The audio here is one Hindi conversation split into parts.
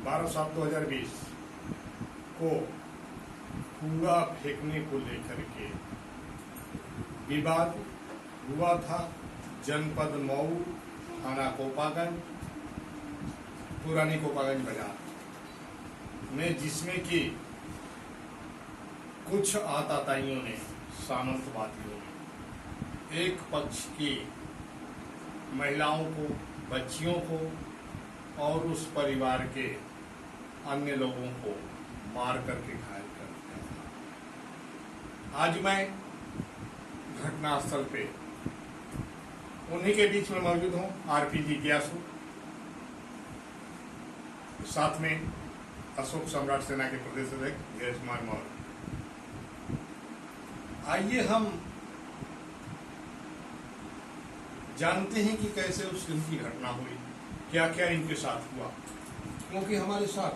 12/7/2020 को कूड़ा फेंकने को लेकर के विवाद हुआ था जनपद मऊ, थाना कोपागंज, पुरानी कोपागंज बाजार में, जिसमें कि कुछ आताताइयों ने, सामंतवादियों ने एक पक्ष की महिलाओं को, बच्चियों को और उस परिवार के अन्य लोगों को मार करके घायल कर दिया था। आज मैं घटनास्थल पे उन्हीं के बीच में मौजूद हूँ, आरपी जिज्ञासु, साथ में अशोक सम्राट सेना के प्रदेश अध्यक्ष धीरज कुमार मौर्य। आइए हम जानते हैं कि कैसे उस दिन की घटना हुई, क्या क्या इनके साथ हुआ, क्योंकि हमारे साथ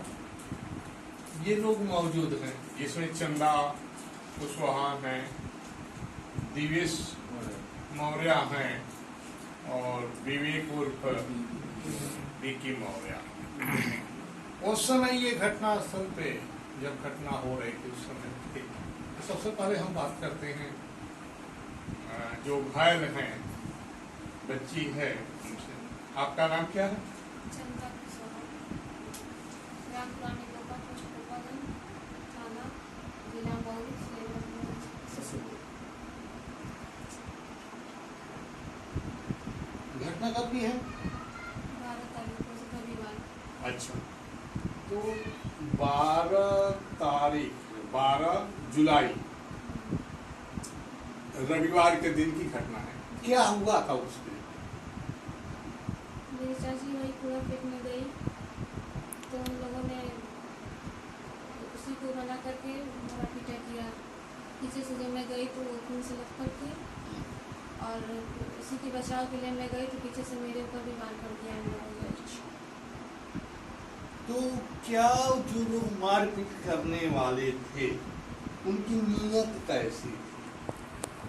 ये लोग मौजूद हैं, जिसमें चंदा कुशवाहा हैं, दिवेश मौर्य हैं और विवेक उर्फ विकी मौर्य। उस समय ये घटना स्थल पे जब घटना हो रही थी उस समय थी। सबसे पहले हम बात करते हैं जो घायल हैं, बच्ची है उनसे। आपका नाम क्या है? चंदा कुशवाहा, ग्राम पुरानी पोस्ट कोपागंज, थाना जिला मऊ, घटना कब की है? 12 तारीख को रविवार। अच्छा, तो 12 जुलाई रविवार के दिन की घटना है। क्या हुआ था उस दिन? मेरी चाची वही कूड़ा फेंकने गई तो उन लोगों ने उसी को मना करके मारा पीटा किया। पीछे से जब मैं गई तो वो खून से लथपथ थी और उसी के बचाव के लिए मैं गई तो पीछे से मेरे ऊपर भी मार कर दिया इन लोगों ने। तो क्या जो लोग मारपीट करने वाले थे उनकी नीयत कैसी थी?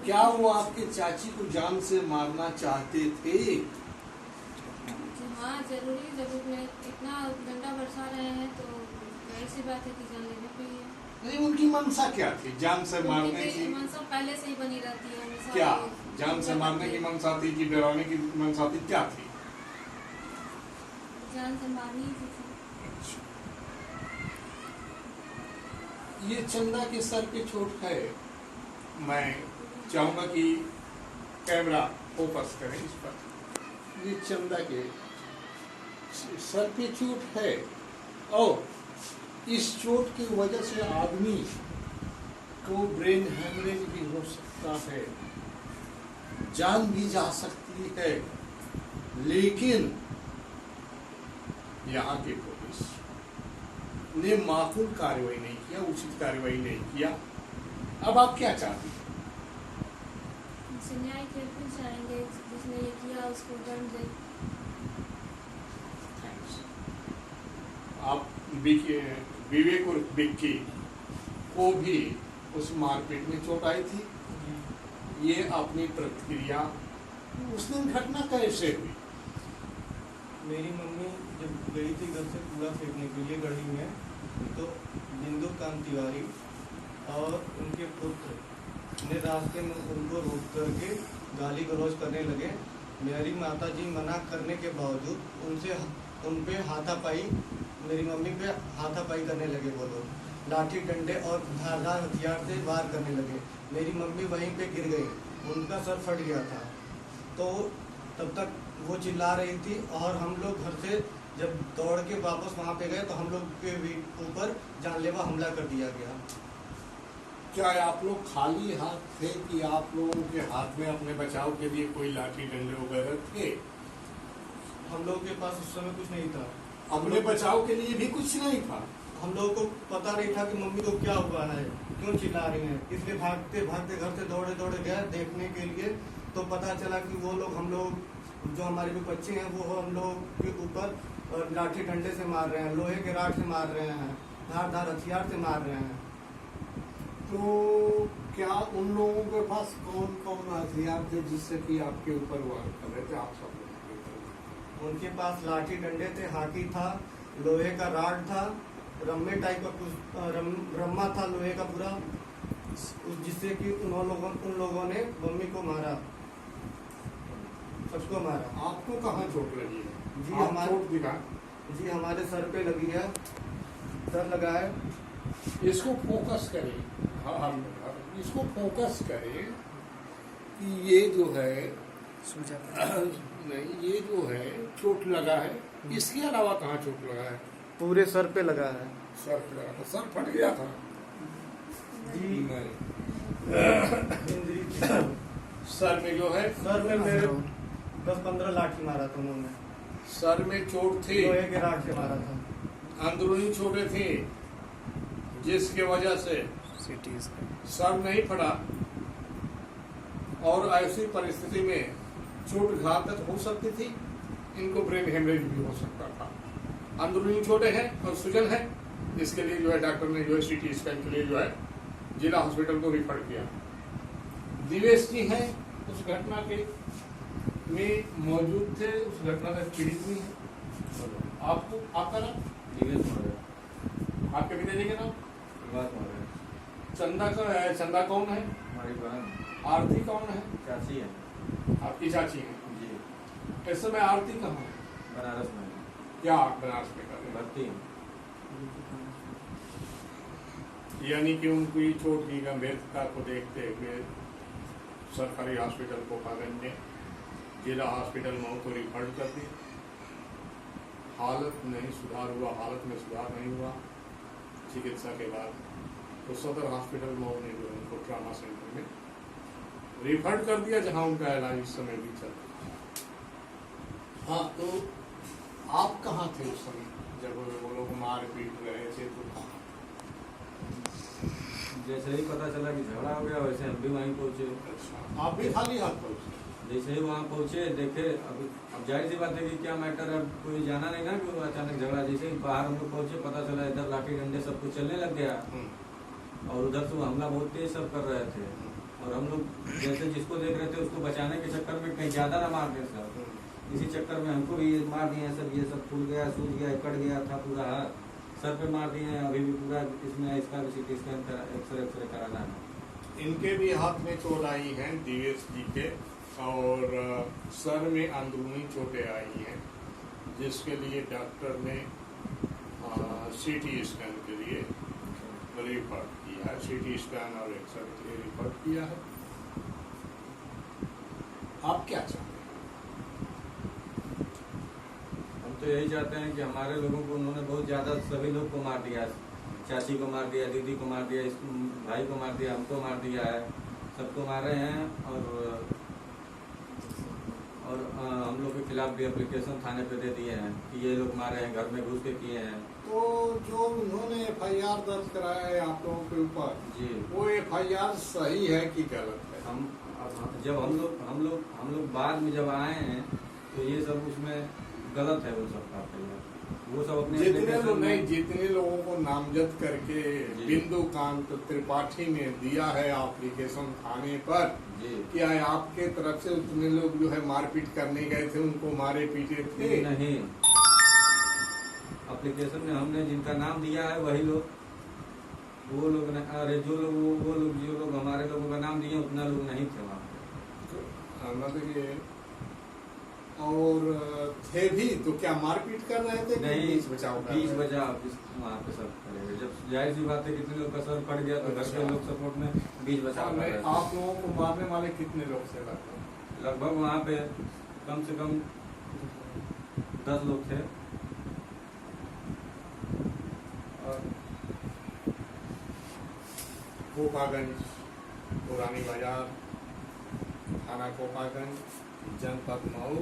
क्या वो आपके चाची को जान से मारना चाहते थे? हाँ, जरूरी, जब उसमें इतना डंडा बरसा रहे हैं तो ऐसी बात है कि जान लेने पे ही है। नहीं, उनकी मंशा क्या थी? जान से मारने की मंशा पहले से ही बनी रहती है हमेशा। क्या जान से मारने की मंशा थी कि डराने की मंशा थी? क्या थी? जान से मारनी ही थी। ये चंदा के सर पे चोट है। मैं चाहूंगा कि कैमरा फोकस करें इस पर। ये चंदा के सर पे चोट है और इस चोट की वजह से आदमी को ब्रेन हेमरेज भी हो सकता है, जान भी जा सकती है, लेकिन यहाँ की पुलिस ने माकूल कार्रवाई नहीं किया, उचित कार्रवाई नहीं किया। अब आप क्या चाहती हैं? न्याय के फिर चाहेंगे, जिसने ये किया उसको दंड दे। आप विवेक और विक्की को भी उस मारपीट में चोट आई थी। ये अपनी प्रतिक्रिया, उस दिन घटना कैसे हुई? मेरी मम्मी जब गई थी घर से कूड़ा फेंकने के लिए गढ़ी में, तो बिंदु कांत तिवारी और उनके पुत्र ने रास्ते में उनको रोक करके गाली गलौज करने लगे। मेरी माताजी मना करने के बावजूद उन पे हाथापाई, मेरी मम्मी पे हाथापाई करने लगे। वो लोग लाठी डंडे और धारदार हथियार से वार करने लगे। मेरी मम्मी वहीं पे गिर गई, उनका सर फट गया था। तो तब तक वो चिल्ला रही थी और हम लोग घर से जब दौड़ के वापस वहाँ पे गए तो हम लोग के ऊपर जानलेवा हमला कर दिया गया। क्या आप लोग खाली हाथ थे कि आप लोगों के हाथ में अपने बचाव के लिए कोई लाठी डंडे वगैरह थे? हम लोगों के पास उस समय कुछ नहीं था। अपने बचाव के लिए भी कुछ नहीं था? हम लोगों को पता नहीं था कि मम्मी को क्या हुआ है, क्यों चिल्ला रही हैं, इसलिए भागते भागते घर से दौड़े दौड़े गए देखने के लिए। तो पता चला कि वो लोग, हम लोग जो हमारे जो बच्चे हैं वो हम लोग के ऊपर लाठी डंडे से मार रहे हैं, लोहे के राड से मार रहे हैं, धारदार हथियार से मार रहे हैं। तो क्या उन लोगों के पास कौन कौन हथियार थे जिससे कि आपके ऊपर वार कर रहे थे? आप सब उनके पास लाठी डंडे थे, हाथी था, लोहे का राड था, रम्मे टाइप का कुछ रम्मा था लोहे का पूरा, जिससे कि उन लोगों ने मम्मी को मारा, सबको मारा। आपको कहाँ चोट लगी है? जी, आप हमारे- चोट दिखा। जी हमारे सर पे लगी है, सर लगा है। इसको फोकस करें। हाँ हाँ, इसको फोकस करें कि ये जो है नहीं, ये जो है चोट लगा है, इसके अलावा कहाँ चोट लगा है? पूरे सर पे लगा है। सर पे लगा था। सर फट गया था? जी नहीं। इंजरी थी। सर में जो है, सर में मेरे 10-15 लाठी मारा था उन्होंने, सर में चोट थी, लोहे के राड से मारा था। अंदरूनी चोटें थी, जिसके वजह से सर नहीं फटा, और ऐसी परिस्थिति में चोट घातक हो सकती थी। इनको ब्रेन हेमरेज भी हो सकता था। अंदरूनी चोटें हैं और सूजन है, इसके लिए जो है डॉक्टर ने जो है सीटी स्कैन के लिए जो है जिला हॉस्पिटल को रिफर किया। दिवेश जी हैं उस घटना के में मौजूद थे, उस घटना से पीड़ित भी हैं। आपको आपका नाम? दिवेश मौर्य। आपके पिताजी का नाम? विवाद मौर्य। चंदा कौन है? हमारी बहन आरती कौन है? चाची है। आपकी चाची है। जी, इस समय आरती कहाँ है? बनारस में क्या बनारस में कर रहे हैं? भर्ती है। यानी कि उनकी चोट की गंभीरता को देखते हुए सरकारी हॉस्पिटल कोकागंज ने जिला हॉस्पिटल मऊ को रिफर कर दिया। हालत नहीं सुधार हुआ, हालत में सुधार नहीं हुआ। चिकित्सा के बाद तो सदर हॉस्पिटल मऊ ने जो उनको ट्रामा सेंटर में रिफर कर दिया, जहां उनका इलाज इस समय भी चल रहा है। हाँ, तो आप कहाँ थे उस समय जब वो लोग मार पीट रहे थे? तो जैसे ही पता चला कि झगड़ा हो गया, वैसे हम भी वहीं पहुंचे। अच्छा, आप भी खाली हाथ पहुंचे? जैसे ही वहाँ पहुंचे, देखे अब जाहिर सी बात है कि क्या मैटर है, अब कोई जाना नहीं ना कि वो अचानक झगड़ा। जैसे ही बाहर हम लोग पहुंचे, पता चला इधर लाठी डंडे सब कुछ चलने लग गया, और उधर से वो हमला बहुत तेज सब कर रहे थे। और हम लोग जैसे जिसको देख रहे थे उसको बचाने के चक्कर में कहीं ज्यादा ना मार दे सर, इसी चक्कर में हमको भी मार दिए हैं सब। ये सब फूल गया, सूज गया, कट गया था पूरा हाथ, सर पे मार दिए हैं। अभी भी पूरा इसमें इसका भी सीटी स्कैन एक्सरे कराना है। इनके भी हाथ में चोट आई है, दिवेश जी के, और सर में अंदरूनी चोटें आई हैं, जिसके लिए डॉक्टर ने सीटी स्कैन के लिए रिफर किया है। सीटी स्कैन और एक्सरे के लिए रिफर किया है। आप क्या चाहते हैं? हम तो यही चाहते हैं कि हमारे लोगों को उन्होंने बहुत ज्यादा सभी लोग को मार दिया। चाची को मार दिया, दीदी को मार दिया, भाई को मार दिया, हमको मार दिया है, सबको मारे हैं। और हम लोग के खिलाफ भी एप्लीकेशन थाने पे दे दिए हैं कि ये लोग मारे हैं, घर में घुस के किए हैं। तो जो उन्होंने FIR दर्ज कराया है आप लोगों के ऊपर, जी, वो FIR सही है कि गलत है? जब हम लोग बाद में जब आए हैं तो ये सब उसमें गलत है वो सब का। वो सब अपने जितने लोगों को नामजद करके जी। बिंदुकांत त्रिपाठी ने दिया है एप्लीकेशन थाने पर, जी, क्या आपके तरफ से उतने लोग जो है मारपीट करने गए थे, उनको मारे पीटे थे? नहीं, एप्लीकेशन में हमने जिनका नाम दिया है वही लोग, वो लोग अरे जो लोग हमारे लोगों का नाम दिए उतना लोग नहीं थे वहाँ पे। मतलब ये और थे भी तो क्या मारपीट कर रहे थे? नहीं, बीच बचाव कर रहे थे? वहाँ पे सब करेंगे। जब जाहिर सी बात है कितने लोग का सर फट गया तो घर के लोग सपोर्ट में बीच बचाव कर रहे थे। आप लोगों को मारने वाले कितने लोग थे? लगभग वहाँ पे कम से कम 10 लोग थे। और कोकागंज, पुरानी बाजार, थाना कोकागंज, जनपद मऊ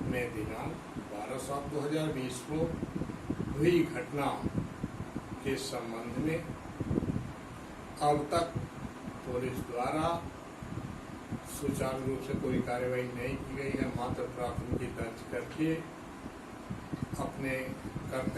में दिनांक 12/7/2020 को हुई घटना के संबंध में अब तक पुलिस द्वारा सुचारू रूप से कोई कार्रवाई नहीं की गई है। मात्र प्राथमिकी दर्ज करके अपने कर्तव्य